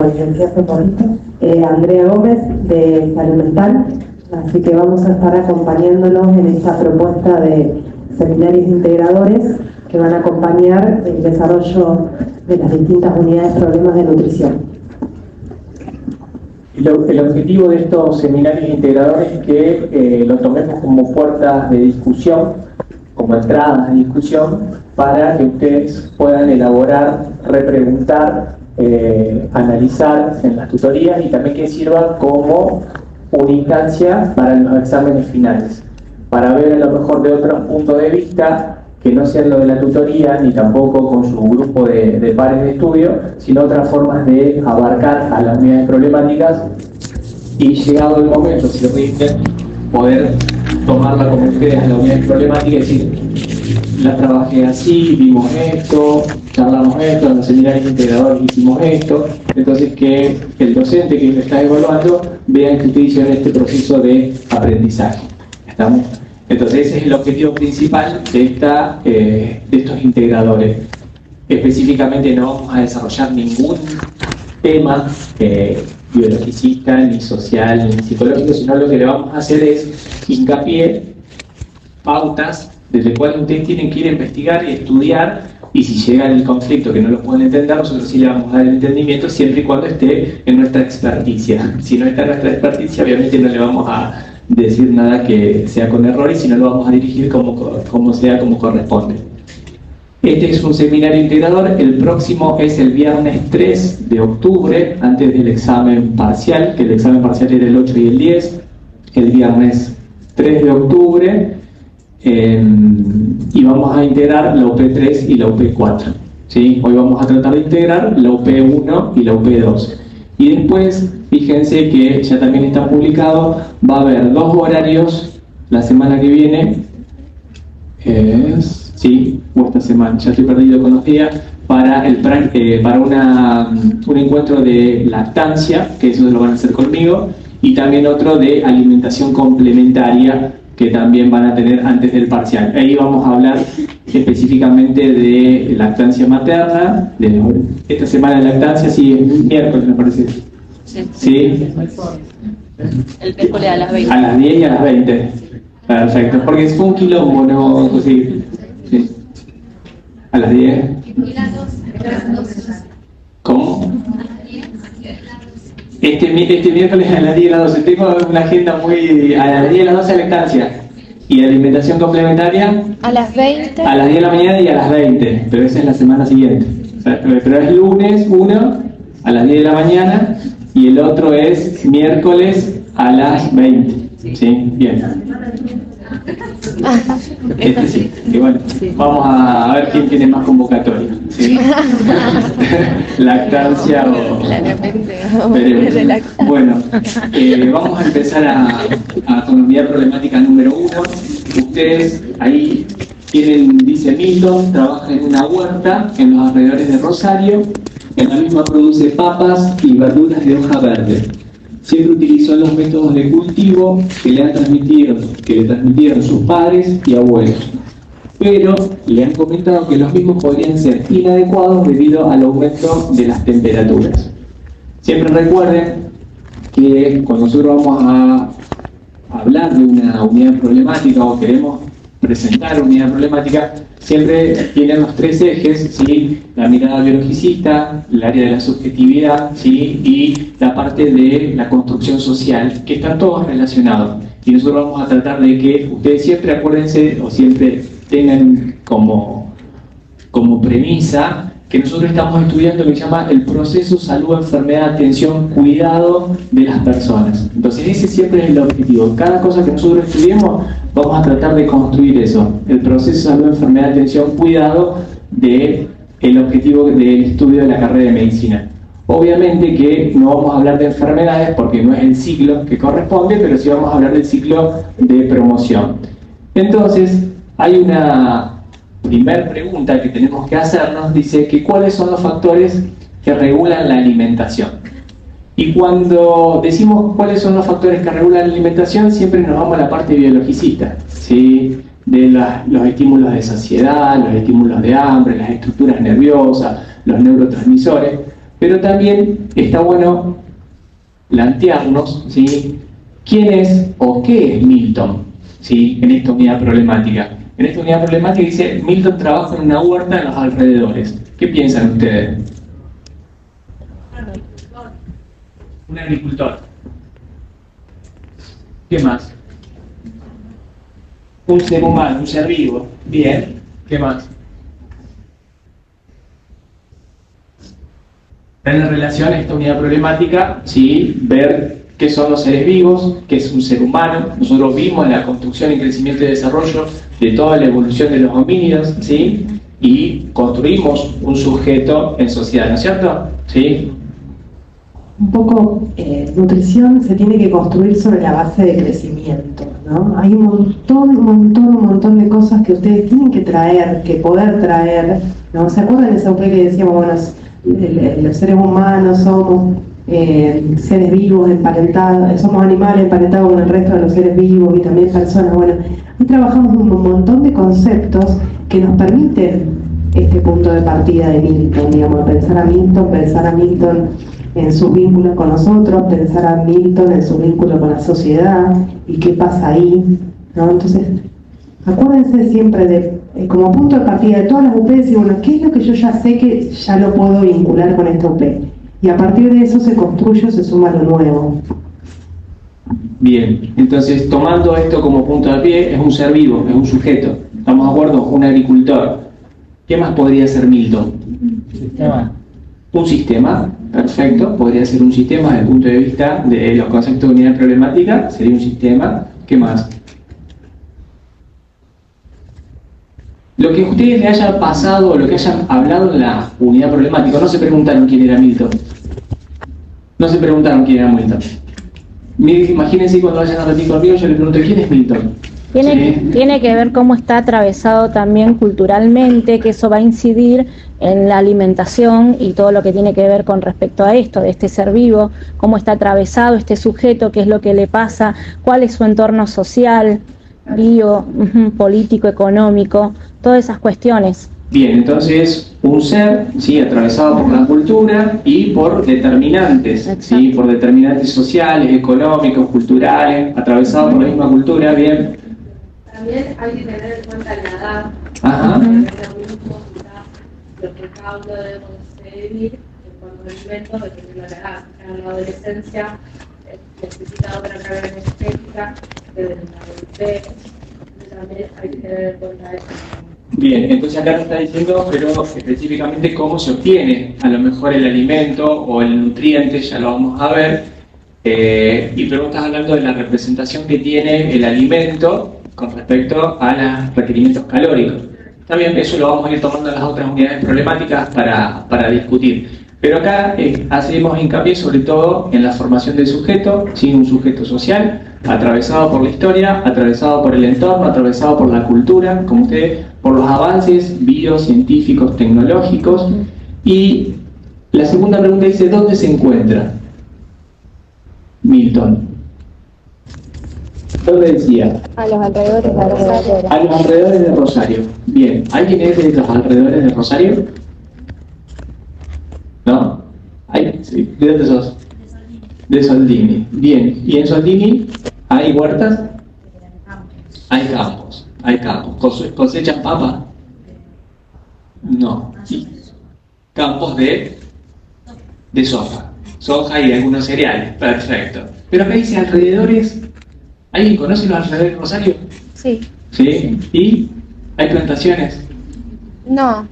licenciado Porrito, Andrea Gómez de Salud Mental, así que vamos a estar acompañándolos en esta propuesta de seminarios integradores que van a acompañar el desarrollo de las distintas unidades de problemas de nutrición. El objetivo de estos seminarios integradores es que lo tomemos como puertas de discusión, como entradas de discusión, para que ustedes puedan elaborar, repreguntar, analizar en las tutorías y también que sirva como una instancia para los exámenes finales, para ver a lo mejor de otros puntos de vista que no sean lo de la tutoría ni tampoco con su grupo de pares de estudio, sino otras formas de abarcar a las unidades problemáticas y llegado el momento, si lo rinden, poder tomarla como ustedes a la unidad problemática y decir, la trabajé así, vimos esto, charlamos esto, en los seminarios integradores hicimos esto. Entonces que el docente que lo está evaluando vea que ustedes hicieron este proceso de aprendizaje. ¿Estamos? Entonces ese es el objetivo principal de estos integradores. Específicamente no vamos a desarrollar ningún tema biologicista, ni social, ni psicológico, sino lo que le vamos a hacer es hincapié, pautas, desde cuales ustedes tienen que ir a investigar y estudiar, y si llega el conflicto que no lo pueden entender, nosotros sí le vamos a dar el entendimiento siempre y cuando esté en nuestra experticia. Si no está en nuestra experticia, obviamente no le vamos a decir nada que sea con errores, sino lo vamos a dirigir como corresponde. Este es un seminario integrador. El próximo es el viernes 3 de octubre, antes del examen parcial, que el examen parcial era el 8 y el 10, el viernes 3 de octubre, y vamos a integrar la UP3 y la UP4. ¿Sí? Hoy vamos a tratar de integrar la UP1 y la UP2. Y después, fíjense que ya también está publicado, va a haber 2 horarios la semana que viene, sí, o esta semana, ya estoy perdido con los días, para un encuentro de lactancia, que eso lo van a hacer conmigo, y también otro de alimentación complementaria, que también van a tener antes del parcial. Ahí vamos a hablar específicamente de lactancia materna, de esta semana de lactancia, sí, es miércoles me parece. Sí. El miércoles a las 20. A las 10 y a las 20. Perfecto, porque es un quilombo, ¿no? Sí. Sí. A las 10. ¿Cómo? Este miércoles a las 10 y a las 12. Tengo una agenda muy... A las 10 y a las 12 lactancia. ¿Y alimentación complementaria? A las 20. A las 10 de la mañana y a las 20. Pero esa es la semana siguiente. O sea, pero es lunes uno a las 10 de la mañana y el otro es miércoles a las 20. ¿Sí? Bien. Sí. Y bueno, vamos a ver quién tiene más convocatoria. ¿Sí? Lactancia o... Claramente. Bueno, vamos a empezar con la unidad problemática número 1. Ustedes ahí tienen, dice Milton, trabaja en una huerta en los alrededores de Rosario. En la misma produce papas y verduras de hoja verde. Siempre utilizó los métodos de cultivo que le transmitieron sus padres y abuelos. Pero le han comentado que los mismos podrían ser inadecuados debido al aumento de las temperaturas. Siempre recuerden que cuando nosotros vamos a hablar de una unidad problemática o queremos presentar una unidad problemática, siempre tienen los 3 ejes, ¿sí? La mirada biologicista, el área de la subjetividad, ¿sí? Y la parte de la construcción social, que están todos relacionados. Y nosotros vamos a tratar de que ustedes siempre acuérdense o siempre tengan como premisa que nosotros estamos estudiando lo que se llama el proceso salud, enfermedad, atención, cuidado de las personas. Entonces ese siempre es el objetivo. Cada cosa que nosotros estudiemos vamos a tratar de construir eso. El proceso salud, enfermedad, atención, cuidado del objetivo del estudio de la carrera de medicina. Obviamente que no vamos a hablar de enfermedades porque no es el ciclo que corresponde, pero sí vamos a hablar del ciclo de promoción. Entonces hay una primera pregunta que tenemos que hacernos, dice que cuáles son los factores que regulan la alimentación. Y cuando decimos cuáles son los factores que regulan la alimentación, siempre nos vamos a la parte biologicista, ¿sí? De los estímulos de saciedad, los estímulos de hambre, las estructuras nerviosas, los neurotransmisores. Pero también está bueno plantearnos, ¿sí?, quién es o qué es Milton, ¿sí?, en esta unidad problemática. En esta unidad problemática dice, Milton trabaja en una huerta en los alrededores. ¿Qué piensan ustedes? Un agricultor. ¿Qué más? Un ser humano, un ser vivo. Bien. ¿Qué más? En la relación a esta unidad problemática, sí, ver qué son los seres vivos, qué es un ser humano. Nosotros vimos la construcción y crecimiento y desarrollo de toda la evolución de los homínidos, ¿sí? Y construimos un sujeto en sociedad, ¿no es cierto? ¿Sí? Un poco, nutrición se tiene que construir sobre la base de crecimiento, ¿no? Hay un montón de cosas que ustedes tienen que traer, que poder traer, ¿no? ¿Se acuerdan de esa UP que decíamos, bueno, los seres humanos somos seres vivos emparentados, somos animales emparentados con el resto de los seres vivos y también personas? Bueno, ahí trabajamos un montón de conceptos que nos permiten este punto de partida de Milton, digamos, pensar a Milton en sus vínculos con nosotros, pensar a Milton en su vínculo con la sociedad y qué pasa ahí, ¿no? Entonces, acuérdense siempre de, como punto de partida de todas las UP, decir, bueno, ¿qué es lo que yo ya sé que ya lo puedo vincular con esta UP? Y a partir de eso se construye, se suma lo nuevo. Bien, entonces tomando esto como punto de pie, es un ser vivo, es un sujeto. ¿Estamos de acuerdo? Un agricultor. ¿Qué más podría ser Milton? Sistema. Un sistema, perfecto, podría ser un sistema desde el punto de vista de los conceptos de unidad problemática, sería un sistema. ¿Qué más? Lo que a ustedes le haya pasado, lo que hayan hablado en la unidad problemática, no se preguntaron quién era Milton. No se preguntaron quién era Milton. Imagínense cuando vayan a repetir conmigo, yo les pregunto, ¿quién es Milton? Tiene que ver cómo está atravesado también culturalmente, que eso va a incidir en la alimentación y todo lo que tiene que ver con respecto a esto, de este ser vivo, cómo está atravesado este sujeto, qué es lo que le pasa, cuál es su entorno social, político, económico, todas esas cuestiones. Bien, entonces un ser, sí, atravesado por la cultura y por determinantes, sí, por determinantes sociales, económicos, culturales, atravesado por la misma cultura, bien. También hay que tener en cuenta la edad. Ajá. Lo que cada uno debemos vivir en cuanto a alimentos dependiendo de la edad. En la adolescencia necesita otra carga energética que de la adultez. También hay que tener en cuenta eso. Bien, entonces acá nos está diciendo, pero específicamente cómo se obtiene a lo mejor el alimento o el nutriente, ya lo vamos a ver, y luego estás hablando de la representación que tiene el alimento con respecto a los requerimientos calóricos. También eso lo vamos a ir tomando en las otras unidades problemáticas para discutir. Pero acá hacemos hincapié sobre todo en la formación del sujeto, ¿sí? Un sujeto social, atravesado por la historia, atravesado por el entorno, atravesado por la cultura, como ustedes, por los avances biocientíficos, tecnológicos. Y la segunda pregunta dice, ¿dónde se encuentra Milton? ¿Dónde decía? A los alrededores de Rosario. A los alrededores de Rosario. Bien, ¿alguien es de los alrededores de Rosario? ¿No? Sí. ¿De dónde sos? De Soldini. Bien, ¿y en Soldini hay huertas? Hay campos. ¿Cosechan papa? No. Campos de soja y de algunos cereales. Perfecto. Pero acá dice alrededores. ¿Alguien conoce los alrededores de Rosario? Sí. ¿Sí? ¿Y hay plantaciones? No,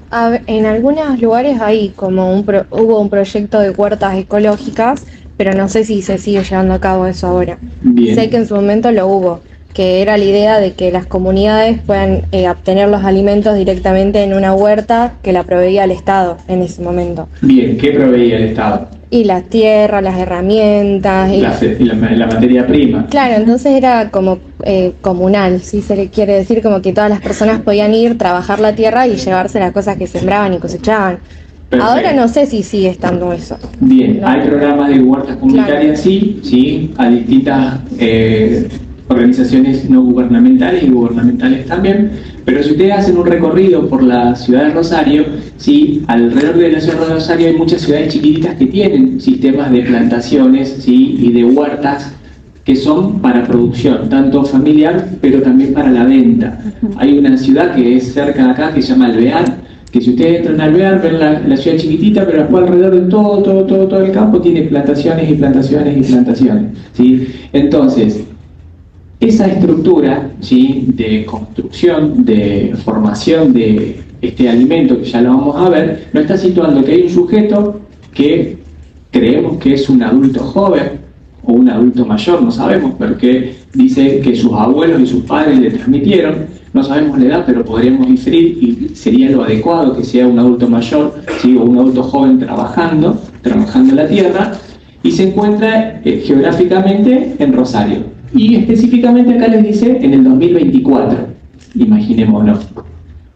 en algunos lugares hay como hubo un proyecto de huertas ecológicas, pero no sé si se sigue llevando a cabo eso ahora. Bien. Sé que en su momento lo hubo, que era la idea de que las comunidades puedan obtener los alimentos directamente en una huerta que la proveía el Estado en ese momento. Bien, ¿qué proveía el Estado? Y la tierra, las herramientas. La materia prima. Claro, entonces era como comunal, si se le quiere decir, como que todas las personas podían ir, trabajar la tierra y llevarse las cosas que sembraban y cosechaban. Perfecto. Ahora no sé si sigue estando eso. Bien, No. hay programas de huertas comunitarias, Claro. sí, a distintas organizaciones no gubernamentales y gubernamentales también. Pero si ustedes hacen un recorrido por la ciudad de Rosario, ¿sí? Alrededor de la ciudad de Rosario hay muchas ciudades chiquititas que tienen sistemas de plantaciones, ¿sí? Y de huertas que son para producción, tanto familiar, pero también para la venta. Hay una ciudad que es cerca de acá que se llama Alvear, que si ustedes entran a Alvear ven la ciudad chiquitita, pero después alrededor de todo el campo tiene plantaciones y plantaciones y plantaciones, ¿sí? Entonces, esa estructura, ¿sí? De construcción, de formación de este alimento, que ya lo vamos a ver, nos está situando que hay un sujeto que creemos que es un adulto joven, o un adulto mayor, no sabemos, pero que dice que sus abuelos y sus padres le transmitieron, no sabemos la edad, pero podríamos inferir, y sería lo adecuado que sea un adulto mayor, ¿sí? O un adulto joven trabajando la tierra, y se encuentra geográficamente en Rosario. Y específicamente acá les dice en el 2024, imaginémonos.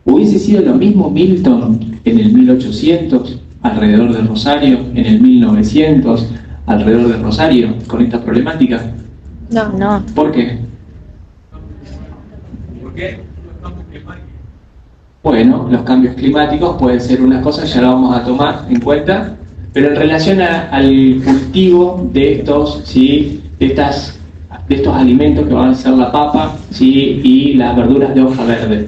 ¿Hubiese sido lo mismo Milton en el 1800, alrededor de Rosario, en el 1900, alrededor de Rosario, con esta problemática? No. ¿Por qué? ¿Por qué? Bueno, los cambios climáticos pueden ser una cosa, ya la vamos a tomar en cuenta, pero en relación al cultivo de estos, ¿sí? de estos alimentos que van a ser la papa, ¿sí? Y las verduras de hoja verde.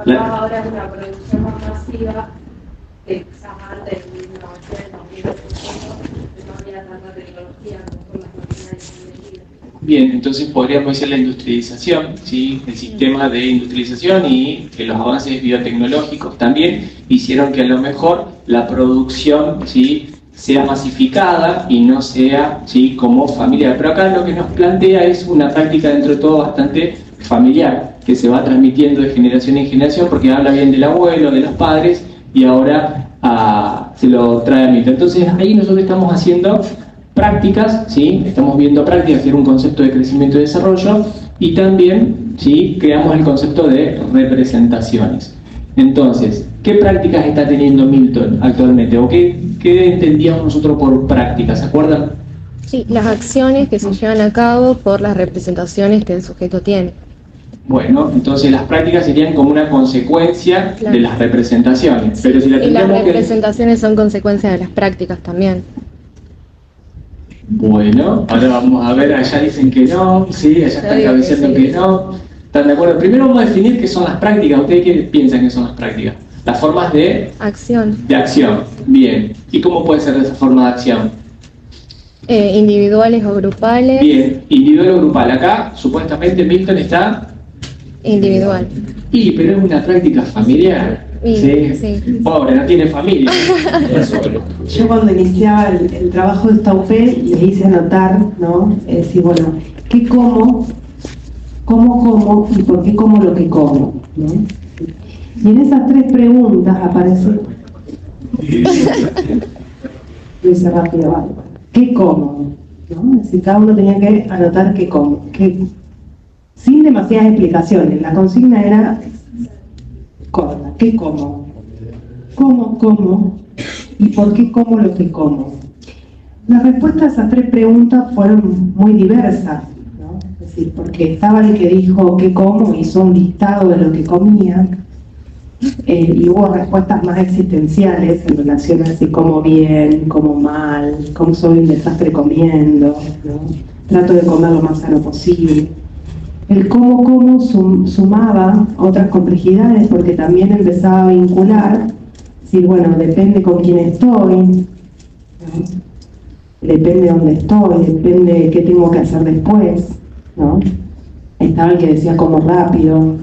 Ahora es una producción más masiva que quizás antes de 1900, no había tanta tecnología como las maquinarias de vida. Bien, entonces podríamos decir la industrialización, ¿sí? El sistema de industrialización y que los avances biotecnológicos también hicieron que a lo mejor la producción, ¿sí? Sea masificada y no sea, ¿sí? Como familiar. Pero acá lo que nos plantea es una práctica dentro de todo bastante familiar, que se va transmitiendo de generación en generación porque habla bien del abuelo, de los padres, y ahora se lo trae a Milton. Entonces ahí nosotros estamos haciendo prácticas, ¿sí? Estamos viendo prácticas, que era un concepto de crecimiento y desarrollo, y también, ¿sí? Creamos el concepto de representaciones. Entonces, ¿qué prácticas está teniendo Milton actualmente? ¿O qué entendíamos nosotros por prácticas? ¿Se acuerdan? Sí, las acciones que se llevan a cabo por las representaciones que el sujeto tiene. Bueno, entonces las prácticas serían como una consecuencia de las representaciones. Pero si y las representaciones son consecuencias de las prácticas también. Bueno, ahora vamos a ver, allá dicen que no, sí, allá están cabeceando que no. ¿Están de acuerdo? Primero vamos a definir qué son las prácticas. ¿Ustedes qué piensan que son las prácticas? Las formas de acción. De acción, bien. ¿Y cómo puede ser esa forma de acción? Individuales o grupales. Bien, individual o grupal. Acá, supuestamente, Milton está... individual. Pero es una práctica familiar. Sí. Pobre, no tiene familia. Yo cuando iniciaba el trabajo de esta UP les hice anotar, ¿no? Decir, bueno, ¿qué como? ¿Cómo y por qué como lo que como? ¿No? Y en esas tres preguntas aparece... Lo hice rápido, vale. ¿Qué como? ¿No? Es decir, cada uno tenía que anotar qué como. Sin demasiadas explicaciones. La consigna era corta. ¿Qué como? ¿Cómo? ¿Y por qué como lo que como? Las respuestas a esas tres preguntas fueron muy diversas, ¿no? Es decir, porque estaba el que dijo qué como, hizo un listado de lo que comía, y hubo respuestas más existenciales en relación a si como bien, como mal, como soy un desastre comiendo, ¿no? Trato de comer lo más sano posible. El cómo sumaba otras complejidades porque también empezaba a vincular, decir, bueno, depende con quién estoy, ¿no? Depende de dónde estoy, depende de qué tengo que hacer después, ¿no? Estaba el que decía como rápido,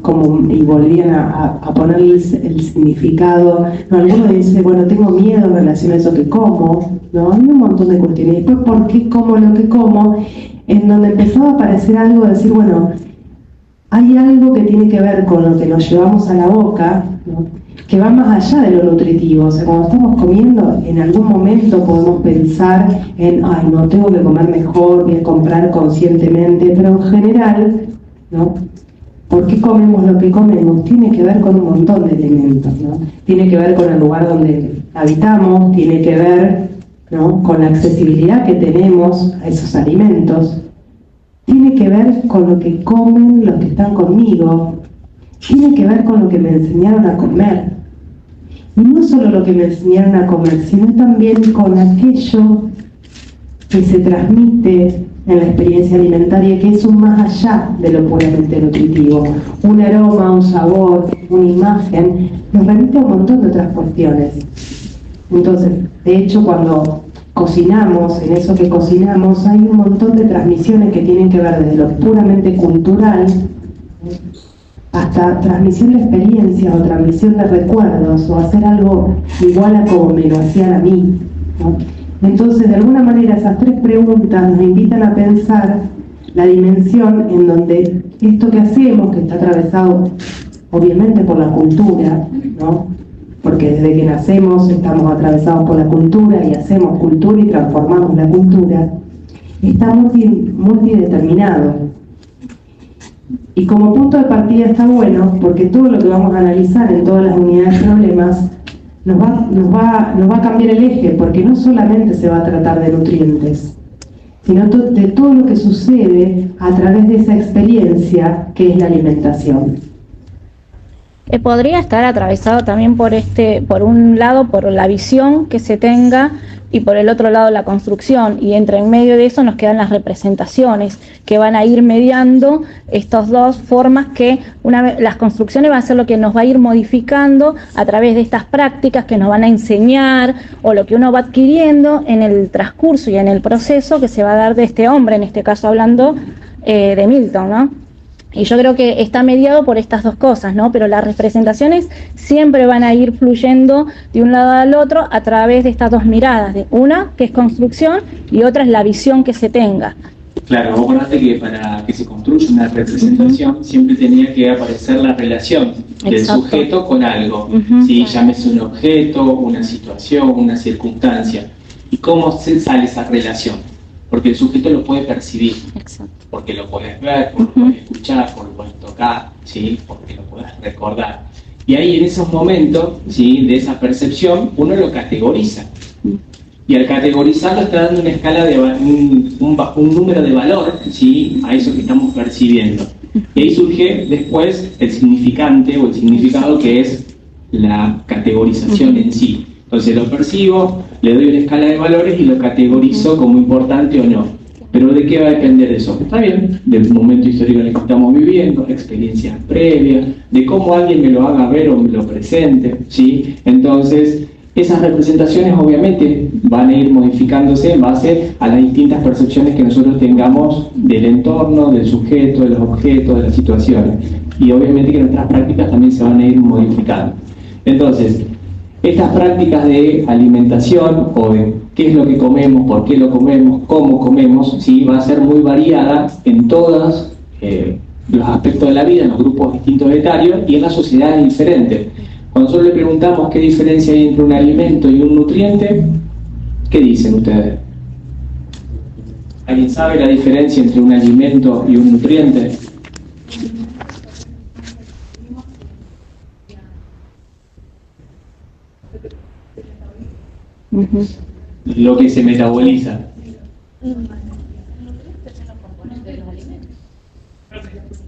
y volvían a ponerle el significado. No, alguno dice, bueno, tengo miedo en relación a eso que como, ¿no? Hay un montón de cuestiones. Y después, ¿por qué como lo que como? En donde empezaba a aparecer algo de decir, bueno, hay algo que tiene que ver con lo que nos llevamos a la boca, ¿no? Que va más allá de lo nutritivo. O sea, cuando estamos comiendo, en algún momento podemos pensar en, ay, no, tengo que comer mejor, voy a comprar conscientemente, pero en general, ¿no? ¿Por qué comemos lo que comemos? Tiene que ver con un montón de elementos, ¿no? Tiene que ver con el lugar donde habitamos, tiene que ver ¿no? Con la accesibilidad que tenemos a esos alimentos, tiene que ver con lo que comen los que están conmigo, tiene que ver con lo que me enseñaron a comer. Y no solo lo que me enseñaron a comer, sino también con aquello que se transmite en la experiencia alimentaria, que es un más allá de lo puramente nutritivo. Un aroma, un sabor, una imagen, nos remite a un montón de otras cuestiones. Entonces, de hecho, cuando cocinamos, en eso que cocinamos, hay un montón de transmisiones que tienen que ver desde lo puramente cultural hasta transmisión de experiencias o transmisión de recuerdos o hacer algo igual a como me lo hacían a mí, ¿no? Entonces, de alguna manera, esas tres preguntas nos invitan a pensar la dimensión en donde esto que hacemos, que está atravesado obviamente por la cultura, ¿no? Porque desde que nacemos estamos atravesados por la cultura y hacemos cultura y transformamos la cultura, está multideterminado. Y como punto de partida está bueno, porque todo lo que vamos a analizar en todas las unidades de problemas nos va a cambiar el eje, porque no solamente se va a tratar de nutrientes, sino de todo lo que sucede a través de esa experiencia que es la alimentación. Podría estar atravesado también por un lado, por la visión que se tenga, y por el otro lado la construcción, y en medio de eso nos quedan las representaciones que van a ir mediando estas dos formas que las construcciones van a ser lo que nos va a ir modificando a través de estas prácticas que nos van a enseñar, o lo que uno va adquiriendo en el transcurso y en el proceso que se va a dar de este hombre, en este caso hablando de Milton, ¿no? Y yo creo que está mediado por estas dos cosas, ¿no? Pero las representaciones siempre van a ir fluyendo de un lado al otro a través de estas dos miradas, de una que es construcción y otra es la visión que se tenga. Claro, vos acordate que para que se construya una representación siempre tenía que aparecer la relación del Exacto. sujeto con algo, ¿sí? Llámese un objeto, una situación, una circunstancia. ¿Y cómo se sale esa relación? Porque el sujeto lo puede percibir. Exacto. Porque lo puedes ver, porque lo puedes escuchar, porque lo puedes tocar, ¿sí? Porque lo puedes recordar. Y ahí en esos momentos, ¿sí? De esa percepción, uno lo categoriza. Y al categorizarlo está dando una escala de un número de valor, ¿sí? A eso que estamos percibiendo. Y ahí surge después el significante o el significado, que es la categorización en sí. Entonces lo percibo, le doy una escala de valores y lo categorizo como importante o no. Pero ¿de qué va a depender eso? Está bien, del momento histórico en el que estamos viviendo, experiencias previas, de cómo alguien me lo haga ver o me lo presente, ¿sí? Entonces, esas representaciones obviamente van a ir modificándose en base a las distintas percepciones que nosotros tengamos del entorno, del sujeto, de los objetos, de las situaciones. Y obviamente que nuestras prácticas también se van a ir modificando. Entonces, estas prácticas de alimentación o de qué es lo que comemos, por qué lo comemos, cómo comemos, ¿sí? Va a ser muy variada en todos los aspectos de la vida, en los grupos distintos etarios y en las sociedades diferentes. Cuando nosotros le preguntamos qué diferencia hay entre un alimento y un nutriente, ¿qué dicen ustedes? ¿Alguien sabe la diferencia entre un alimento y un nutriente? Lo que se metaboliza.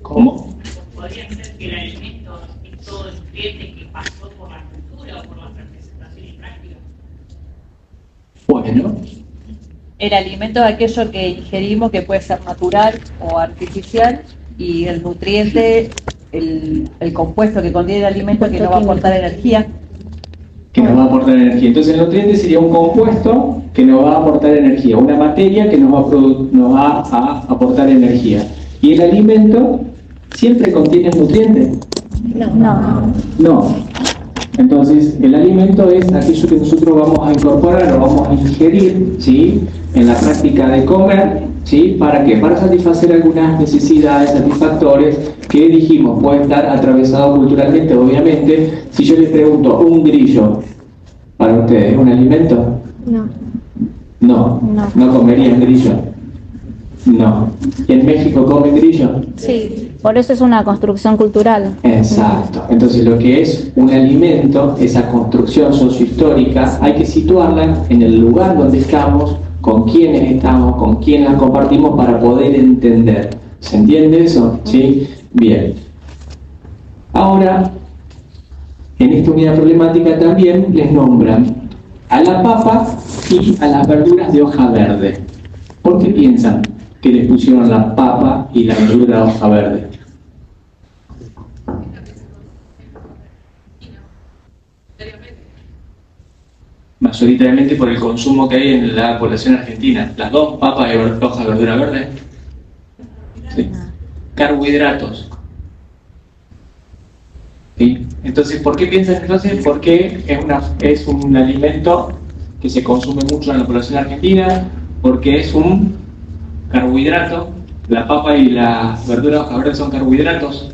¿Cómo? Podría ser que el alimento es todo el nutriente que pasó por la cultura o por la representación y práctica. Bueno. El alimento es aquello que ingerimos, que puede ser natural o artificial, y el nutriente, el compuesto que contiene el alimento, que nos va a aportar energía. Que nos va a aportar energía. Entonces el nutriente sería un compuesto que nos va a aportar energía, una materia que nos va a aportar energía. ¿Y el alimento siempre contiene nutrientes? No. Entonces el alimento es aquello que nosotros vamos a incorporar o vamos a ingerir, ¿sí? En la práctica de comer, ¿sí? ¿Para qué? Para satisfacer algunas necesidades satisfactorias que dijimos puede estar atravesado culturalmente, obviamente. Si yo les pregunto, ¿un grillo para ustedes es un alimento? No comerían grillo. No. ¿Y en México comen grillo? Sí. Por eso es una construcción cultural. Exacto. Entonces lo que es un alimento, esa construcción sociohistórica, hay que situarla en el lugar donde estamos, con quiénes estamos, con quién la compartimos para poder entender. ¿Se entiende eso? ¿Sí? Bien. Ahora, en esta unidad problemática también les nombran a la papa y a las verduras de hoja verde. ¿Por qué piensan que les pusieron la papa y la verdura de hoja verde? Mayoritariamente por el consumo que hay en la población argentina. Las dos, papas y hoja de verdura verde. Sí. Carbohidratos. ¿Sí? Entonces, ¿por qué piensan entonces? Porque es un alimento que se consume mucho en la población argentina, porque es un carbohidrato. La papa y la verdura de hoja verde son carbohidratos.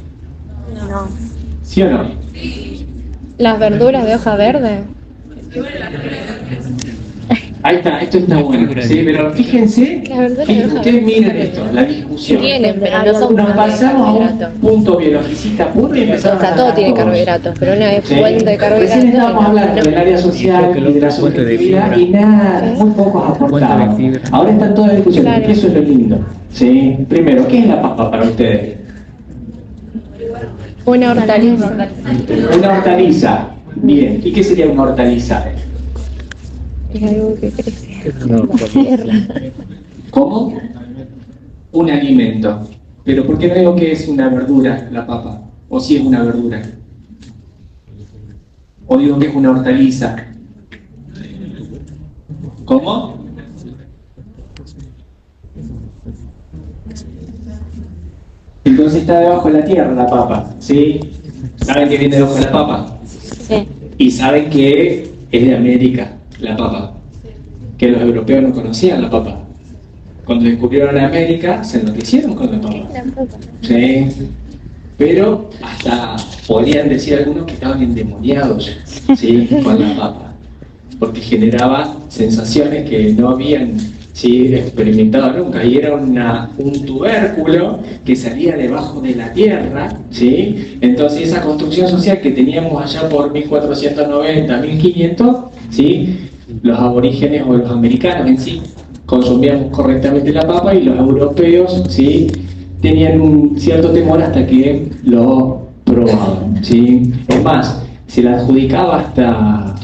No. ¿Sí o no? Las verduras de hoja verde. Ahí está, esto está bueno, ¿sí? Pero fíjense, ustedes miren esto, la discusión. Tienen, pero no son Nos pasamos a un carbohidratos. punto biologicista puro y empezamos O sea, a todo hablar tiene todos. carbohidratos, pero una Sí. fuente de carbohidratos. Recién estábamos hablando no. del área social y de la subjetividad y nada, muy pocos aportaban. Ahora están todas las discusiones, Claro. y eso es lo lindo. ¿Sí? Primero, ¿qué es la papa para ustedes? Una hortaliza. Una hortaliza. Bien, ¿y qué sería una hortaliza? Es algo que crece. ¿Cómo? Un alimento. Pero ¿por qué no digo que es una verdura la papa? ¿O si es una verdura? ¿O digo que es una hortaliza? ¿Cómo? Entonces está debajo de la tierra la papa, ¿sí? ¿Saben que viene debajo de la papa? Sí. Y saben que es de América la papa, que los europeos no conocían la papa. Cuando descubrieron América se enloquecieron con la papa. Sí. Pero hasta podrían decir algunos que estaban endemoniados, ¿sí? Con la papa, porque generaba sensaciones que no habían, ¿sí? Experimentado nunca, y era un tubérculo que salía debajo de la tierra, ¿sí? Entonces esa construcción social que teníamos allá por 1490, 1500, ¿sí? Los aborígenes o los americanos en sí consumíamos correctamente la papa y los europeos, ¿sí? Tenían un cierto temor hasta que lo probaban, ¿sí? Es más, se la adjudicaba hasta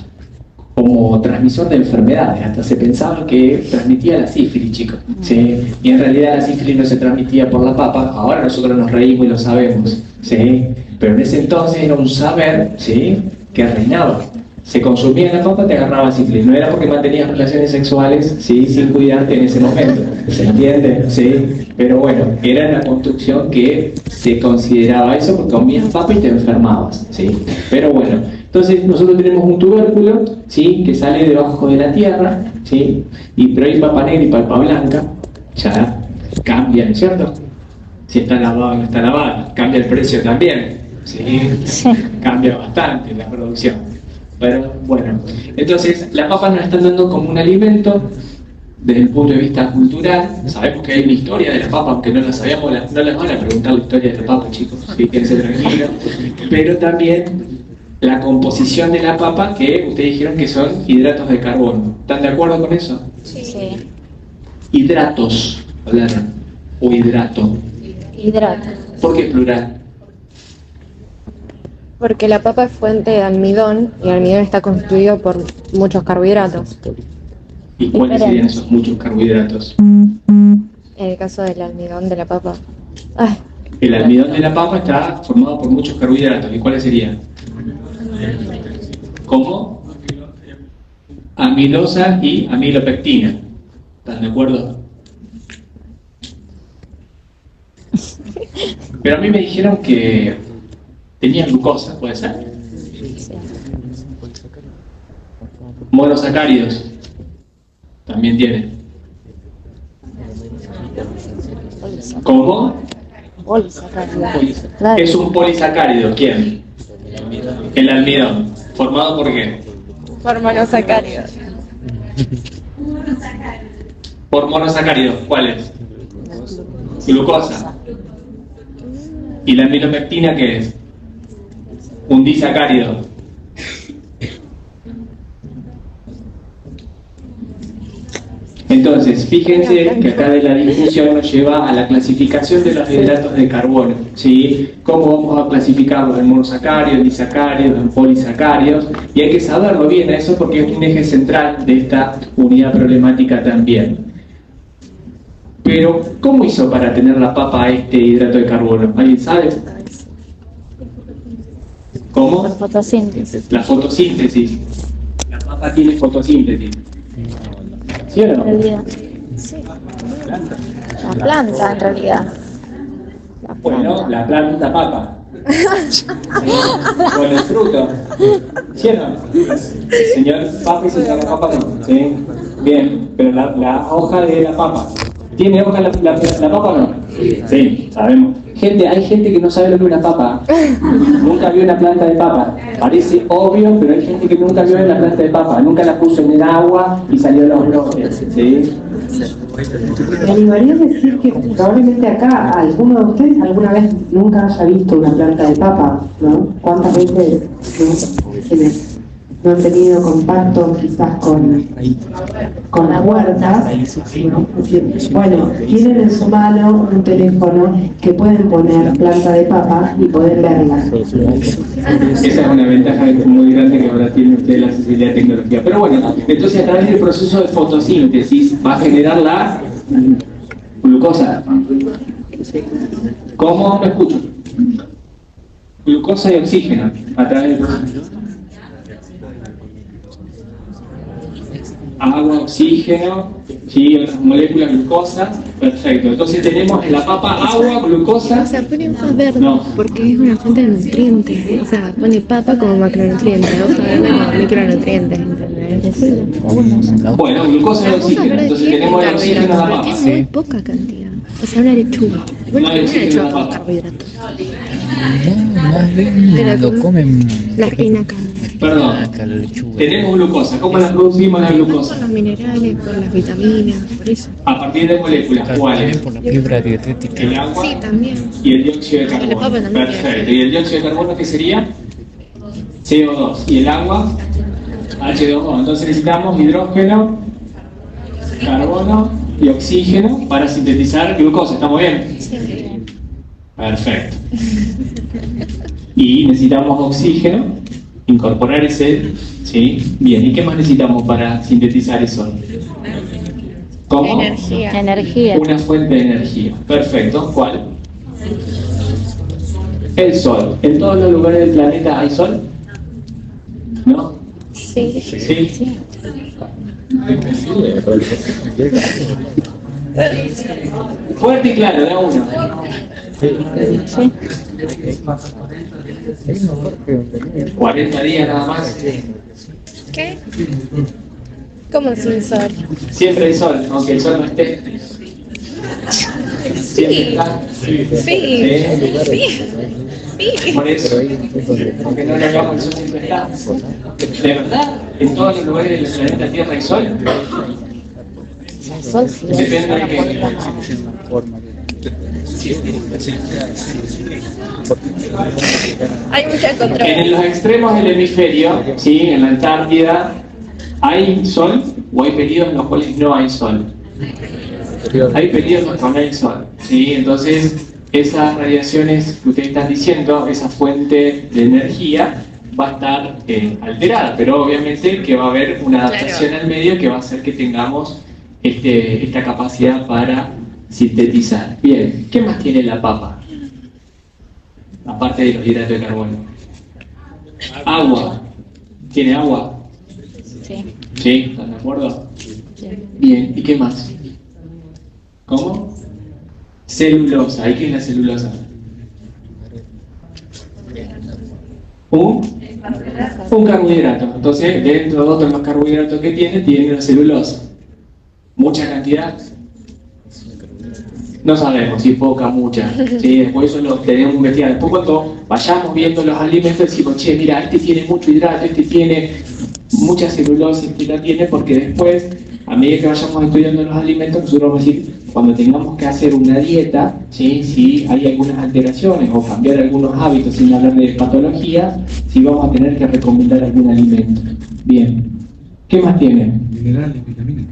como transmisor de enfermedades, hasta se pensaba que transmitía la sífilis, chicos, ¿sí? Y en realidad la sífilis no se transmitía por la papa. Ahora nosotros nos reímos y lo sabemos, ¿sí? Pero en ese entonces era un saber, ¿sí? Que reinaba. Se consumía la papa, te agarraba sífilis. No era porque mantenías relaciones sexuales, ¿sí? Sin cuidarte en ese momento. ¿Se entiende? ¿Sí? Pero bueno, era una construcción que se consideraba eso porque comías papa y te enfermabas, ¿sí? Pero bueno, entonces nosotros tenemos un tubérculo, ¿sí? Que sale debajo de la tierra, ¿sí? Pero hay papa negra y papa blanca, ya cambia, ¿no es cierto? Si está lavada o no está lavada, cambia el precio también, ¿sí? Cambia bastante la producción. Pero bueno, entonces las papas nos están dando como un alimento desde el punto de vista cultural. Sabemos que hay una historia de la papa, aunque no la sabíamos, no les van a preguntar la historia de la papa, chicos, si quédense tranquilos. Pero también la composición de la papa, que ustedes dijeron que son hidratos de carbono. ¿Están de acuerdo con eso? Sí. Hidratos, hablaron, o hidrato. Hidrato. ¿Por qué plural? Porque la papa es fuente de almidón y el almidón está constituido por muchos carbohidratos. ¿Y cuáles serían esos muchos carbohidratos? En el caso del almidón de la papa. Ay, El almidón de la papa está formado por muchos carbohidratos. ¿Y cuáles serían? ¿Cómo? Amilosa y amilopectina. ¿Están de acuerdo? Pero a mí me dijeron que tenía glucosa, ¿puede ser? Monosacáridos. También tiene. ¿Cómo? Claro. Es un polisacárido. ¿Quién? El almidón. ¿Formado por qué? por monosacáridos. Por monosacáridos. ¿Cuáles? Glucosa. ¿Y la amilopectina qué es? Un disacárido. Entonces, fíjense que acá de la difusión nos lleva a la clasificación de los hidratos de carbono, ¿sí? ¿Cómo vamos a clasificarlos en monosacáridos, en disacáridos, en polisacáridos? Y hay que saberlo bien a eso porque es un eje central de esta unidad problemática también. Pero, ¿cómo hizo para tener la papa este hidrato de carbono? ¿Alguien sabe? ¿Cómo? La fotosíntesis. La fotosíntesis. La papa tiene fotosíntesis. ¿Sí o no? En realidad. Sí. La planta, en realidad. La Bueno, la planta papa. Con el fruto. ¿Sí o no? Señor papa y señora papa no. ¿Sí? Bien, pero la hoja de la papa. ¿Tiene hoja la papa o no? Sí, sabemos. Gente, hay gente que no sabe lo que es una papa. Nunca vio una planta de papa. Parece obvio, pero hay gente que nunca vio una planta de papa. Nunca la puso en el agua y salió los brotes. ¿Sí? Me animaría a decir que probablemente acá alguno de ustedes alguna vez nunca haya visto una planta de papa, ¿no? ¿Cuántas veces no han tenido contacto quizás con la huerta? ¿No? Bueno, tienen en su mano un teléfono que pueden poner planta de papa y poder verla. Esa es una ventaja muy grande que ahora tiene usted la accesibilidad de tecnología. Pero bueno, entonces a través del proceso de fotosíntesis va a generar la glucosa. ¿Cómo? No escucho. Glucosa y oxígeno a través del proceso. Agua, oxígeno, sí, otras moléculas, glucosa, perfecto. Entonces tenemos en la papa agua, glucosa. O sea, pone hoja verde No. porque es una fuente de nutrientes. O sea, pone papa como macronutriente, hoja verde como micronutrientes, ¿entendés? Bueno, glucosa y oxígeno. Entonces tenemos el oxígeno en la Porque papa. es muy poca cantidad. O sea, una lechuga. Bueno, No hay una oxígeno lechuga en la con papa. carbohidratos. No, más bien lo comen La espinaca. Perdón, acá la lechuga. tenemos glucosa. ¿Cómo la producimos la Con glucosa? los minerales, con las vitaminas, por eso. A partir de moléculas, También ¿cuáles? por la fibra dietética. El agua Sí, también. y el dióxido de Y la papa carbono. también. Perfecto. ¿Y el dióxido de carbono qué sería? CO2. ¿Y el agua? H2O. Entonces necesitamos hidrógeno, carbono y oxígeno para sintetizar glucosa. ¿Estamos bien? Perfecto. Y necesitamos oxígeno, incorporar ese, ¿sí? Bien, ¿y qué más necesitamos para sintetizar eso? ¿Cómo? Energía. Una fuente de energía. Perfecto. ¿Cuál? El sol. ¿En todos los lugares del planeta hay sol? ¿No? Sí. Sí. Fuerte y claro, da uno. Sí. 40 días nada más. ¿Qué? ¿Cómo sin sol? Siempre hay sol, aunque el sol no esté. Siempre está. Sí. Por eso, porque no lo hagamos, el sol siempre está. ¿De verdad? ¿En todos los lugares del planeta Tierra hay sol? Sol sí. Depende de qué. Hay mucha En controversia. los extremos del hemisferio, ¿sí? En la Antártida, ¿hay sol o hay periodos en los cuales no hay sol? Hay periodos en los que no hay sol, ¿sí? Entonces, esas radiaciones que ustedes están diciendo, esa fuente de energía, va a estar alterada, pero obviamente que va a haber una adaptación al medio que va a hacer que tengamos esta capacidad para sintetizar. Bien, ¿qué más tiene la papa? Aparte de los hidratos de carbono. Agua. ¿Tiene agua? Sí. ¿Sí? ¿Están de acuerdo? Bien, ¿y qué más? ¿Cómo? Celulosa. ¿Y qué es la celulosa? Un carbohidrato. Entonces, dentro de otros los carbohidratos que tiene la celulosa. ¿Mucha cantidad? No sabemos si poca, mucha. ¿Sí? Después eso lo tenemos que investigar. Después cuando vayamos viendo los alimentos decimos, che, mira, este tiene mucho hidrato, este tiene mucha celulosa, este la tiene, porque después A medida que vayamos estudiando los alimentos, nosotros vamos a decir, cuando tengamos que hacer una dieta, ¿sí? Si hay algunas alteraciones o cambiar algunos hábitos sin hablar de patología, si vamos a tener que recomendar algún alimento. Bien. ¿Qué más tiene? Minerales, vitaminas.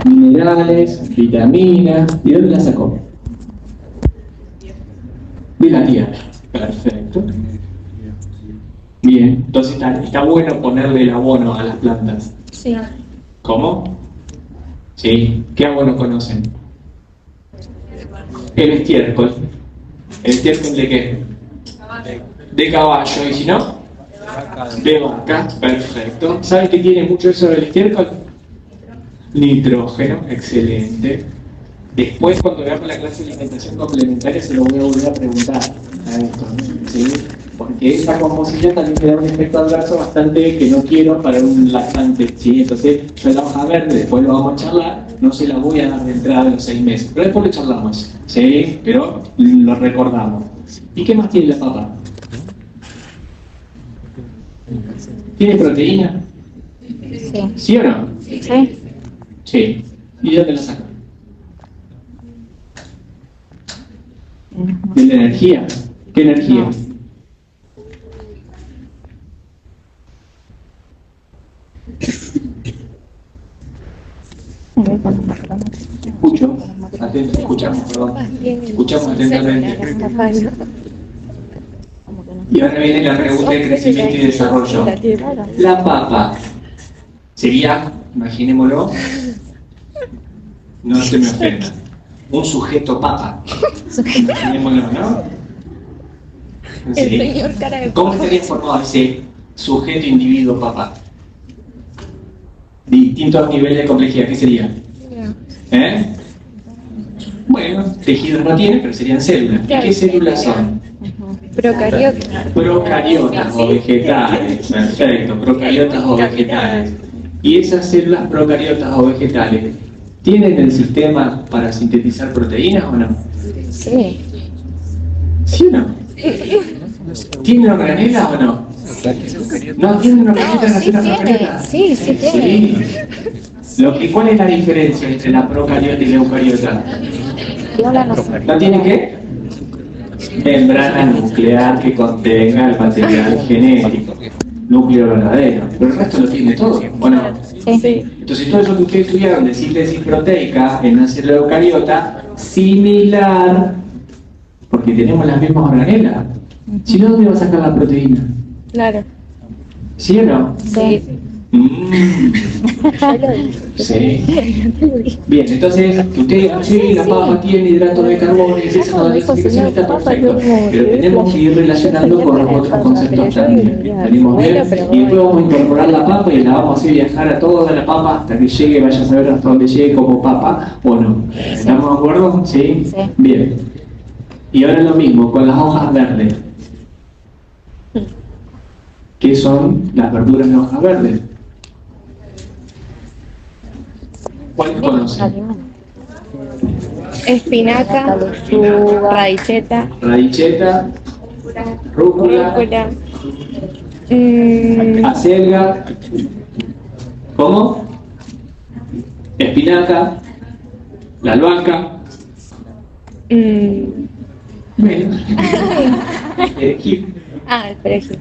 Minerales, vitaminas. ¿Y dónde la sacó? De la tierra. Perfecto. Bien, entonces está bueno ponerle el abono a las plantas. Sí. ¿Cómo? Sí. ¿Qué abono conocen? El estiércol. ¿El estiércol de qué? De caballo. ¿Y si no? De vaca. Perfecto. ¿Saben qué tiene mucho eso del estiércol? Nitrógeno. Excelente. Después, cuando veamos la clase de alimentación complementaria, se lo voy a volver a preguntar a esto, ¿sí? Porque esta composición también me da un efecto adverso bastante que no quiero para un lactante, ¿sí? Entonces, yo la hoja verde, después lo vamos a charlar, no se la voy a dar de entrada en los 6 meses, pero después lo charlamos, ¿sí? Pero lo recordamos. ¿Y qué más tiene la papa? ¿Tiene proteína? Sí. ¿Sí o no? Sí. Sí. ¿Y de dónde la sacan? ¿De la energía? ¿Qué energía? Escucho, atento, escuchamos, perdón. Escuchamos atentamente. Y ahora viene la pregunta de crecimiento y desarrollo. La papa sería, imaginémoslo, no se me ofenda, un sujeto papa. Imaginémoslo, ¿no? Sí. ¿Cómo estaría formado ese sujeto individuo papa? Distintos niveles de complejidad, ¿qué sería? Bueno, tejidos no tiene, pero serían células. ¿Qué células son? Procariotas. Procariotas o vegetales. Perfecto, procariotas o vegetales. ¿Y esas células procariotas o vegetales tienen el sistema para sintetizar proteínas o no? Sí. ¿Sí o no? ¿Tienen organelas o no? ¿No tienen organelas las células procariotas? Sí, sí tiene. Sí. ¿Cuál es la diferencia entre la procariota y la eucariota? ¿No tiene qué? Membrana nuclear que contenga el material genético, núcleo verdadero, pero el resto lo tiene todo, ¿o no? Sí. Entonces todo eso que ustedes estudiaron de síntesis proteica en una célula eucariota, similar, porque tenemos las mismas organelas. Si no, ¿dónde va a sacar la proteína? Claro. ¿Sí o no? Sí. Sí. Bien, entonces, usted, sí, la papa tiene hidratos de carbono y esa toda la explicación está perfecto, pero tenemos que ir relacionando con los otros conceptos también. ¿Venimos bien? Y después vamos a incorporar la papa y la vamos a hacer viajar a toda la papa hasta que llegue, vaya a saber hasta dónde llegue como papa o no. ¿Estamos de acuerdo? ¿Sí? Bien. Y ahora lo mismo con las hojas verdes. ¿Qué son las verduras de hojas verdes? ¿Cuáles conocen? Espinaca, radicheta, rúcula, acelga, ¿cómo? Espinaca, la albahaca. Bueno. Perejil. El perejil.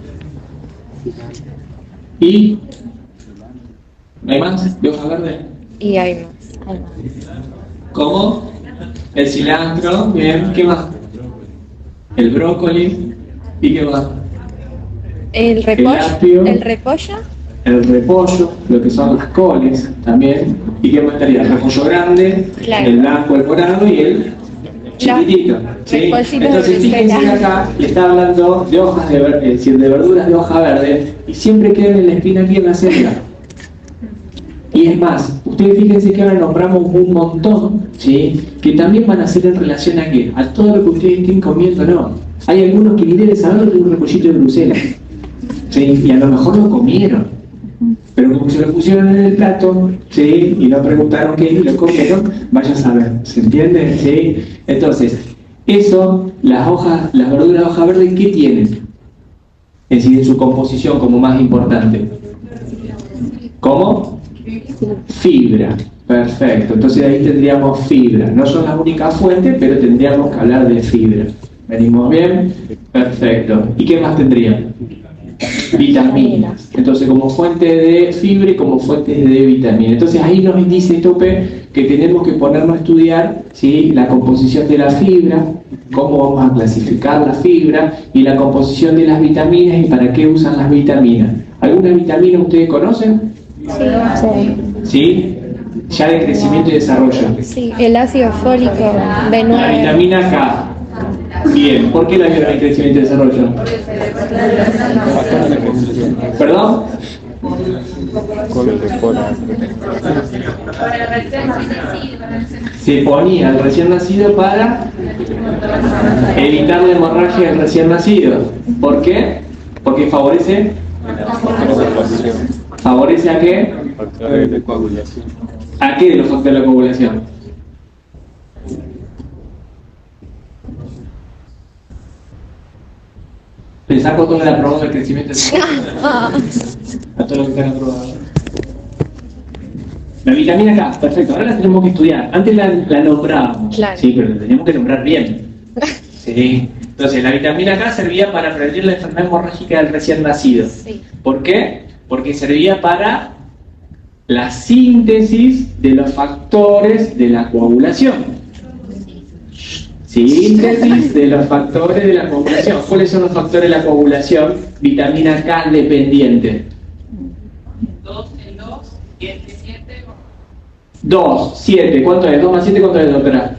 ¿Y no hay más de hoja verde? Y hay más. ¿Cómo? El cilantro, bien, ¿qué más? El brócoli, ¿y qué más? El repollo. apio, El repollo. El repollo, lo que son las coles también. ¿Y qué más estaría? El repollo grande, Claro. el blanco, el morado y el chiquitito. ¿Sí? Entonces fíjense que acá le está hablando de hojas de verde, es decir, de verduras de hoja verde, y siempre quedan en la espina aquí en la celda. Y es más, ustedes fíjense que ahora nombramos un montón, ¿sí? Que también van a ser en relación a qué, a todo lo que ustedes estén comiendo, ¿no? Hay algunos que ni deben saber de un repollito de Bruselas, ¿sí? Y a lo mejor lo comieron, pero como se lo pusieron en el plato, ¿sí? Y no preguntaron qué y lo comieron, vaya a saber, ¿se entiende? ¿Sí? Entonces, eso, las verduras de hoja verde, ¿qué tienen? Es decir, en su composición como más importante. ¿Cómo? Fibra. Perfecto. Entonces ahí tendríamos fibra. No son las únicas fuentes, pero tendríamos que hablar de fibra. ¿Venimos bien? Perfecto. ¿Y qué más tendrían? Vitaminas. Entonces, como fuente de fibra y como fuente de vitamina. Entonces, ahí nos dice Tope que tenemos que ponernos a estudiar, ¿sí?, la composición de la fibra, cómo vamos a clasificar la fibra y la composición de las vitaminas y para qué usan las vitaminas. ¿Alguna vitamina ustedes conocen? Sí. ¿Sí? Ya de crecimiento y desarrollo. Sí, el ácido fólico B9. La vitamina K. Bien, ¿por qué la vitamina de crecimiento y desarrollo? ¿Perdón? Se ponía al recién nacido para evitar la hemorragia del recién nacido. ¿Por qué? Porque favorece. ¿Favorece a qué? ¿A qué de los factores de la coagulación? Le saco toda la prueba del crecimiento a todos los que están aprobados. La vitamina K, perfecto, ahora la tenemos que estudiar. Antes la nombrábamos, claro. Sí, pero la teníamos que nombrar bien. Sí. Entonces, la vitamina K servía para prevenir la enfermedad hemorrágica del recién nacido. Sí. ¿Por qué? Porque servía para la síntesis de los factores de la coagulación. Síntesis de los factores de la coagulación. ¿Cuáles son los factores de la coagulación? Vitamina K dependiente. 2 en 2, 7, 7. 2, 7. ¿Cuánto es? 2 más 7, ¿cuánto es, doctora?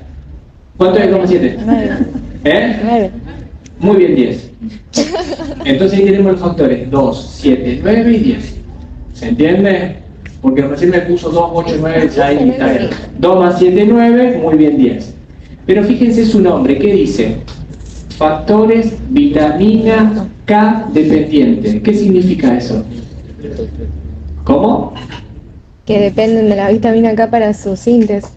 ¿Cuánto es 2 más 7? 9. ¿Eh? 9. Muy bien, 10. Entonces ahí tenemos los factores 2, 7, 9 y 10. ¿Se entiende? Porque recién me puso 2, 8, 9, ya ahí está bien. 2 más 7, 9, muy bien, 10. Pero fíjense su nombre, ¿qué dice? Factores vitamina K dependiente. ¿Qué significa eso? ¿Cómo? Que dependen de la vitamina K para su síntesis.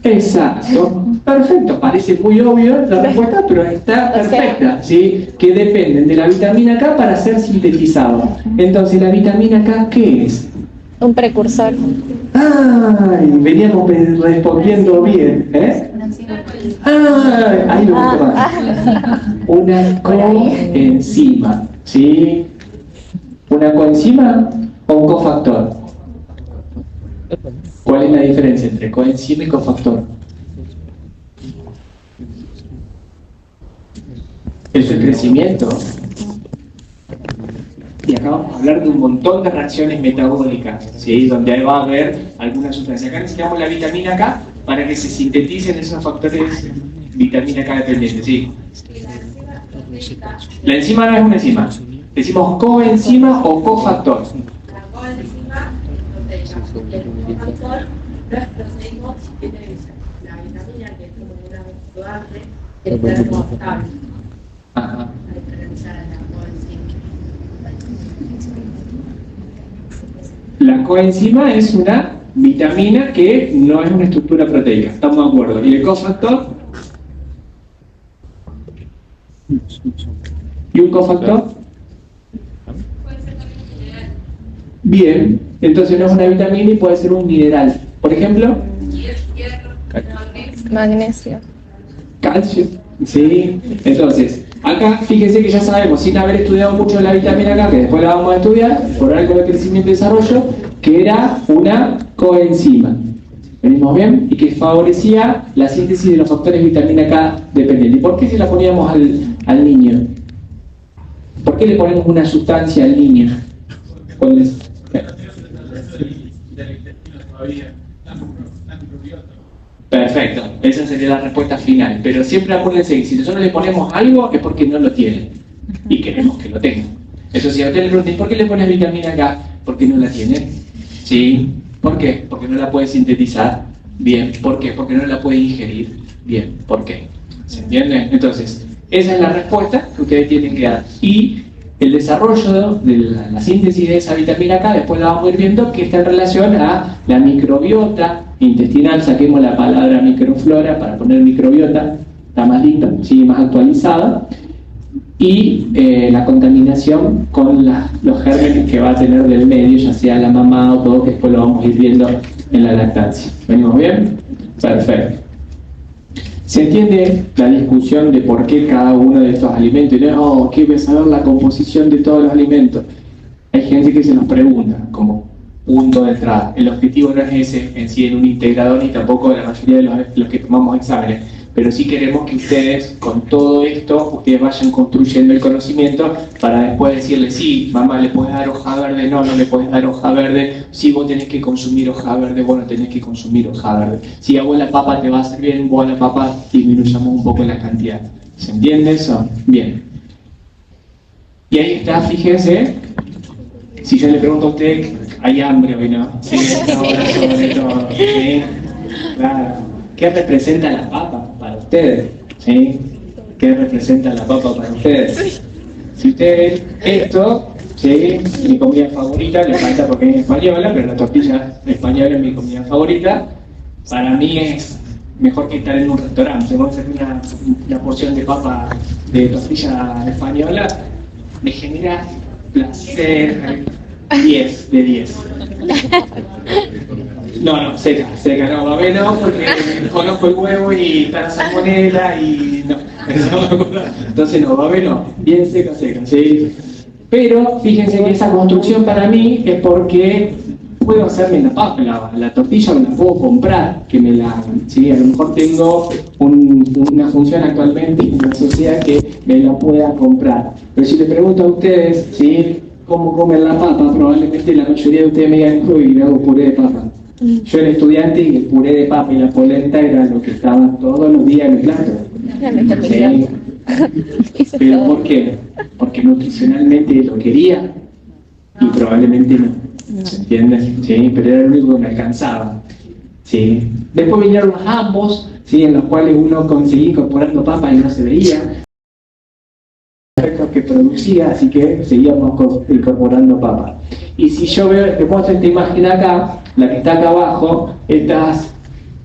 Exacto. Perfecto. Parece muy obvio la respuesta, pero está perfecta. ¿Sí? Que dependen de la vitamina K para ser sintetizado. Entonces, ¿la vitamina K qué es? Un precursor. ¡Ay! Veníamos respondiendo bien. ¿Eh? ¡Ay! Ahí lo gustó más. Una coenzima. ¿Sí? ¿Una coenzima o un cofactor? ¿Cuál es la diferencia entre coenzima y cofactor? Es el crecimiento. Y acá vamos a hablar de un montón de reacciones metabólicas, ¿sí? Donde ahí va a haber alguna sustancia. Acá necesitamos la vitamina K para que se sinteticen esos factores vitamina K dependientes, ¿sí? La enzima no es una enzima. Decimos coenzima o cofactor. La coenzima es proteína. El cofactor no es proteico, tiene la vitamina que es como una fluctuante, el termostable. Ajá. A diferencia de la coenzima. La coenzima es una vitamina que no es una estructura proteica, estamos de acuerdo. ¿Y el cofactor? ¿Y un cofactor? Bien, entonces no es una vitamina y puede ser un mineral. Por ejemplo, Magnesio. calcio. Sí, entonces, acá fíjense que ya sabemos, sin haber estudiado mucho la vitamina K, que después la vamos a estudiar, por algo de crecimiento y desarrollo, que era una coenzima. ¿Venimos bien? Y que favorecía la síntesis de los factores vitamina K dependientes. ¿Y por qué se la poníamos al niño? ¿Por qué le ponemos una sustancia al niño? Perfecto, esa sería la respuesta final. Pero siempre acuérdense que si nosotros le ponemos algo es porque no lo tiene y queremos que lo tenga. Eso sí, a usted le preguntan, ¿por qué le pones vitamina K? Porque no la tiene. ¿Sí? ¿Por qué? Porque no la puede sintetizar. Bien. ¿Por qué? Porque no la puede ingerir. Bien. ¿Por qué? ¿Se entiende? Entonces, esa es la respuesta que ustedes tienen que dar. Y el desarrollo de la síntesis de esa vitamina K, después la vamos a ir viendo, que está en relación a la microbiota intestinal. Saquemos la palabra microflora para poner microbiota, está más linda, sigue más actualizada. y la contaminación con los gérmenes que va a tener del medio, ya sea la mamá o todo, que después lo vamos a ir viendo en la lactancia. ¿Venimos bien? Perfecto. ¿Se entiende la discusión de por qué cada uno de estos alimentos? Y no, quiero saber la composición de todos los alimentos. Hay gente que se nos pregunta, como punto de entrada. El objetivo no es ese en sí en un integrador, ni tampoco de la mayoría de los que tomamos exámenes. Pero sí queremos que ustedes, con todo esto, ustedes vayan construyendo el conocimiento para después decirle, sí, mamá, ¿le puedes dar hoja verde? No, no le puedes dar hoja verde. Sí, vos tenés que consumir hoja verde, vos no tenés que consumir hoja verde. Si a vos la papa te va a hacer bien, vos a la papa disminuyamos un poco la cantidad. ¿Se entiende eso? Bien. Y ahí está, fíjense, si yo le pregunto a usted, ¿hay hambre hoy no? Sí, ahora sobre todo. ¿Sí? Claro. ¿Qué representa la papa para ustedes? ¿Sí? ¿Qué representa la papa para ustedes? Si ustedes esto, ¿sí? Mi comida favorita, le falta porque es española, pero la tortilla española es mi comida favorita. Para mí es mejor que estar en un restaurante. Si vamos a hacer una porción de papa de tortilla española, me genera placer 10 de 10. No, seca, no, babé no, porque conozco el huevo y está la salmonela y no. Entonces no, babé no, bien seca, ¿sí? Pero fíjense que esa construcción para mí es porque puedo hacerme la papa, la tortilla me la puedo comprar, que me la hagan, ¿sí? A lo mejor tengo una función actualmente en la sociedad que me la pueda comprar. Pero si le pregunto a ustedes, ¿sí? ¿Cómo comen la papa? Probablemente la mayoría de ustedes me digan, uy, hago puré de papa. Yo era estudiante y el puré de papa y la polenta era lo que estaba todos los días en el plato. Sí. ¿Pero por qué? Porque nutricionalmente lo quería y probablemente no. ¿Se entiende? Sí, pero era lo único que me alcanzaba. Sí. Después vinieron los ambos, ¿sí? En los cuales uno conseguía incorporando papas y no se veía que producía, así que seguíamos incorporando papas. Y si yo veo, te muestro esta imagen acá, la que está acá abajo, estas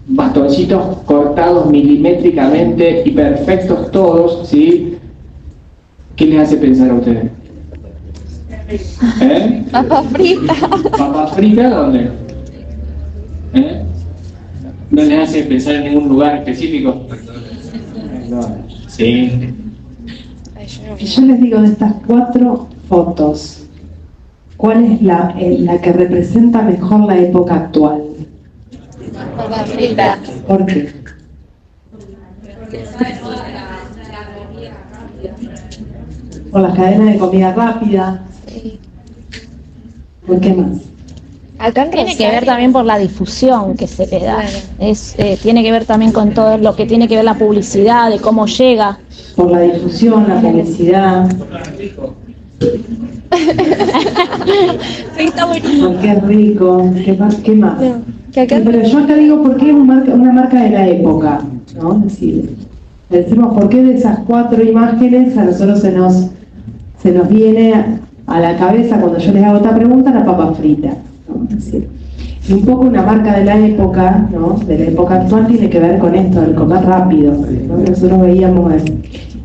bastoncitos cortados milimétricamente y perfectos todos, ¿sí? ¿Qué les hace pensar a ustedes? Papa frita. ¿Papa frita dónde? ¿No les hace pensar en ningún lugar específico? Sí. Y yo les digo, de estas 4 fotos, ¿cuál es la que representa mejor la época actual? Papa frita. ¿Por qué? Por las cadenas de comida rápida. Sí. ¿Por qué más? Acá Tiene que ver también por la difusión que se le da. Tiene que ver también con todo lo que tiene que ver la publicidad, de cómo llega. Por la difusión, la publicidad. Sí, está buenísimo. Porque es rico. ¿Qué más? No, que acá... Pero yo acá digo por qué es una marca de la época, ¿no? Es decir, decimos por qué de esas 4 imágenes a nosotros se nos viene a la cabeza cuando yo les hago esta pregunta la papa frita, ¿no? Es decir, y un poco una marca de la época, ¿no? De la época actual tiene que ver con esto, el comer rápido, ¿no? Nosotros veíamos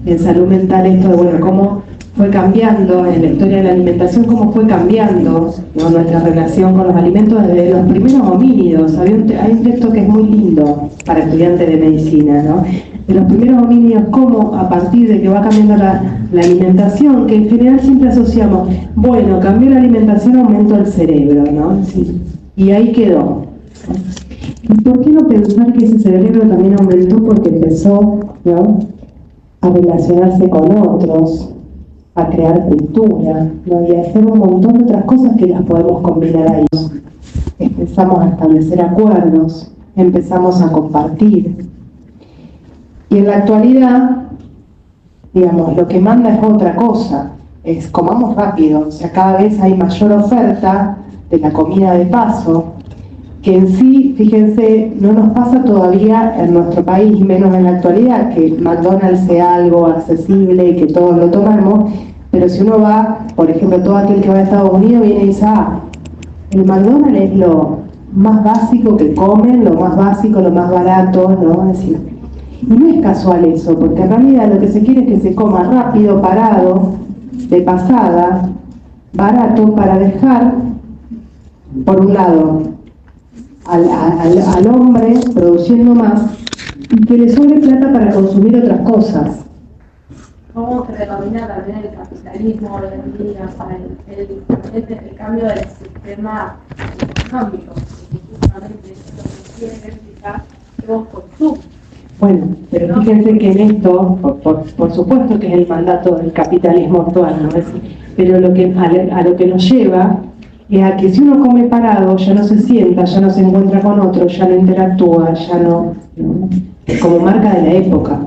en salud mental esto de, bueno, cómo fue cambiando en la historia de la alimentación, cómo fue cambiando, ¿no? Nuestra relación con los alimentos desde los primeros homínidos. Hay un texto que es muy lindo para estudiantes de medicina, ¿no? De los primeros homínidos, cómo a partir de que va cambiando la alimentación, que en general siempre asociamos, bueno, cambió la alimentación, aumentó el cerebro, ¿no? Sí. Y ahí quedó. ¿Y por qué no pensar que ese cerebro también aumentó porque empezó, ¿no? A relacionarse con otros, a crear cultura, ¿no? Y a hacer un montón de otras cosas que las podemos combinar ahí. Empezamos a establecer acuerdos, empezamos a compartir. Y en la actualidad, digamos, lo que manda es otra cosa, es comamos rápido, o sea, cada vez hay mayor oferta de la comida de paso, que en sí, fíjense, no nos pasa todavía en nuestro país, menos en la actualidad, que McDonald's sea algo accesible y que todos lo tomamos, pero si uno va, por ejemplo, todo aquel que va a Estados Unidos viene y dice, el McDonald's es lo más básico que comen, lo más básico, lo más barato, ¿no? Es decir, Y no es casual eso, porque en realidad lo que se quiere es que se coma rápido, parado, de pasada, barato, para dejar, por un lado, al hombre produciendo más y que le sobre plata para consumir otras cosas. ¿Cómo predomina también el capitalismo hoy en día? O sea, el cambio del sistema económico, que justamente es lo que quiere explicar que vos consumís. Bueno, pero fíjense que en esto, por supuesto que es el mandato del capitalismo actual, ¿no? Pero a lo que nos lleva es a que si uno come parado, ya no se sienta, ya no se encuentra con otro, ya no interactúa, ya no... como marca de la época.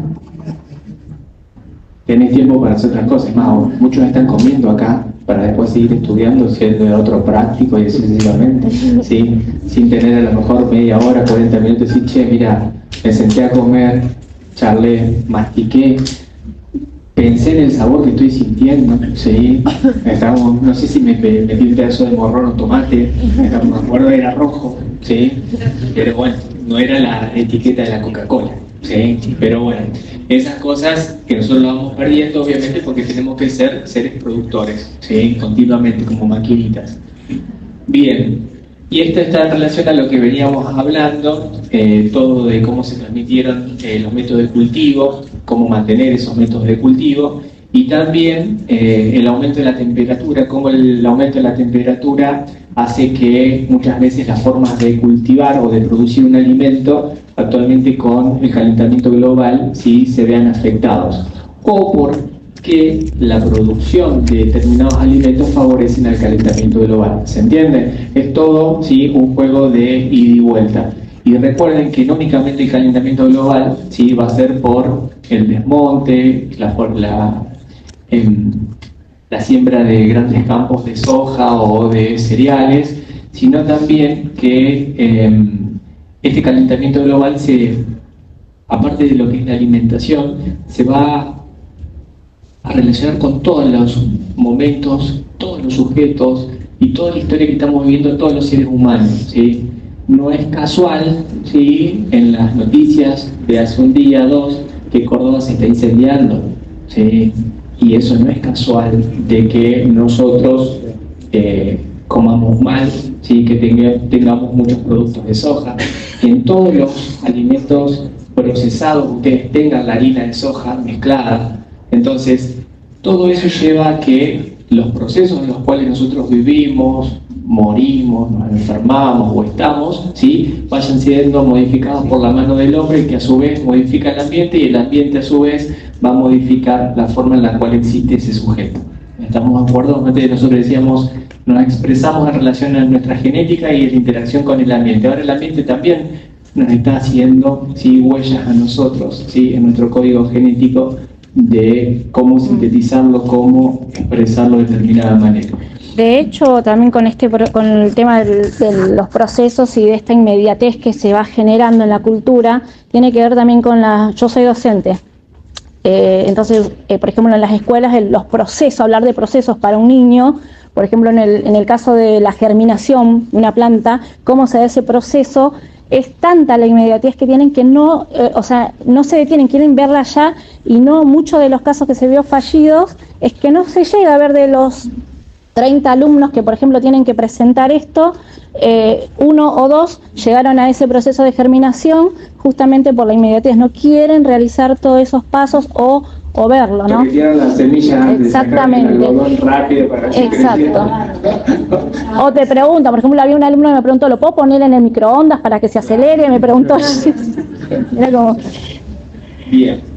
Tenés tiempo para hacer otras cosas, más, muchos están comiendo acá para después seguir estudiando, siendo otro práctico y sucesivamente, ¿sí? Sin tener a lo mejor media hora, 40 minutos, y decir, che, mira, me senté a comer, charlé, mastiqué, pensé en el sabor que estoy sintiendo, ¿sí? No sé si me metí un pedazo de morrón o tomate, me acuerdo era rojo, ¿sí? Pero bueno, no era la etiqueta de la Coca-Cola, ¿sí? Pero bueno, esas cosas que nosotros lo vamos perdiendo, obviamente, porque tenemos que ser seres productores, ¿sí? Continuamente, como maquinitas. Bien, y esto está en relación a lo que veníamos hablando, todo de cómo se transmitieron los métodos de cultivo, cómo mantener esos métodos de cultivo, y también el aumento de la temperatura, cómo el aumento de la temperatura hace que muchas veces las formas de cultivar o de producir un alimento actualmente con el calentamiento global sí se vean afectados, o porque la producción de determinados alimentos favorecen al calentamiento global. ¿Se entiende? Es todo ¿sí? Un juego de ida y vuelta. Y recuerden que no únicamente el calentamiento global ¿sí? Va a ser por el desmonte, la siembra de grandes campos de soja o de cereales, sino también que este calentamiento global, aparte de lo que es la alimentación, se va a relacionar con todos los momentos, todos los sujetos y toda la historia que estamos viviendo todos los seres humanos, ¿sí? No es casual, ¿sí? En las noticias de hace un día, 2, que Córdoba se está incendiando, ¿sí? Y eso no es casual de que nosotros comamos mal, ¿sí? Que tengamos muchos productos de soja, que en todos los alimentos procesados ustedes tengan la harina de soja mezclada. Entonces, todo eso lleva a que los procesos en los cuales nosotros vivimos, morimos, nos enfermamos o estamos, ¿sí? Vayan siendo modificados por la mano del hombre, que a su vez modifica el ambiente, y el ambiente a su vez va a modificar la forma en la cual existe ese sujeto. ¿Estamos de acuerdo? Antes nosotros decíamos, nos expresamos en relación a nuestra genética y en la interacción con el ambiente. Ahora el ambiente también nos está haciendo ¿sí? Huellas a nosotros, ¿sí? En nuestro código genético de cómo sintetizarlo, cómo expresarlo de determinada manera. De hecho, también con el tema de los procesos y de esta inmediatez que se va generando en la cultura, tiene que ver también con yo soy docente. Entonces, por ejemplo, en las escuelas, los procesos, hablar de procesos para un niño, por ejemplo, en el caso de la germinación de una planta, cómo se da ese proceso, es tanta la inmediatez que tienen que no se detienen, quieren verla ya, y no, muchos de los casos que se vio fallidos es que no se llega a ver de los 30 alumnos que, por ejemplo, tienen que presentar esto, 1 o 2 llegaron a ese proceso de germinación justamente por la inmediatez, no quieren realizar todos esos pasos o verlo, ¿no? Porque tiran las semillas antes de sacar el algodón rápido para que exacto. O te pregunta, por ejemplo, había un alumno que me preguntó, ¿lo puedo poner en el microondas para que se acelere? Me preguntó, era como... Bien.